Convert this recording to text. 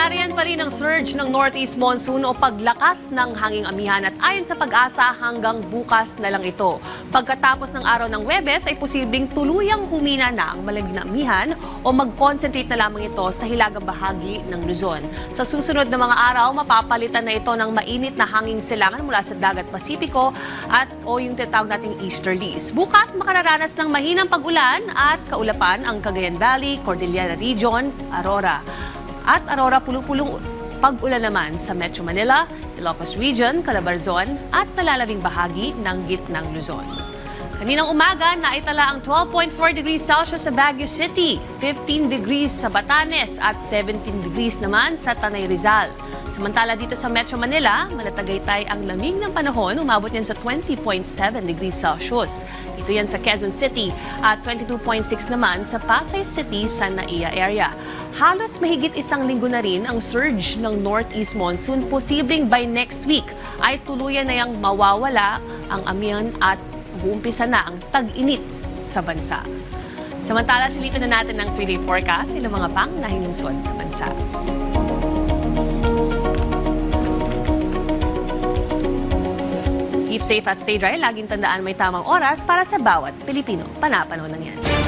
Nariyan pa rin ang surge ng northeast monsoon o paglakas ng hanging amihan at ayon sa pag-asa hanggang bukas na lang ito. Pagkatapos ng araw ng Huwebes ay posibleng tuluyang humina na ang malamig na amihan o mag-concentrate na lamang ito sa hilagang bahagi ng Luzon. Sa susunod na mga araw, mapapalitan na ito ng mainit na hanging silangan mula sa dagat Pasipiko at o yung tinatawag nating easterlies. Bukas makararanas ng mahinang pag-ulan at kaulapan ang Cagayan Valley, Cordillera Region, Aurora. At Aurora pulupulong pag-ulan naman sa Metro Manila, Ilocos Region, Calabarzon at nalalabing bahagi ng gitnang Luzon. Kaninang umaga, naitala ang 12.4 degrees Celsius sa Baguio City, 15 degrees sa Batanes at 17 degrees naman sa Tanay Rizal. Samantala dito sa Metro Manila, malatagaytay ang lamig ng panahon, umabot yan sa 20.7 degrees Celsius. Ito yan sa Quezon City at 22.6 naman sa Pasay City, San Naia area. Halos mahigit isang linggo na rin ang surge ng northeast monsoon. Posibleng by next week ay tuluyan na yang mawawala ang amihan at uumpisa na ang tag-init sa bansa. Samantala, silipin na natin ang 3-day forecast, ilang mga pangunahing lungsod sa bansa. Keep safe at stay dry. Laging tandaan may tamang oras para sa bawat Pilipino. Panapanaw lang yan.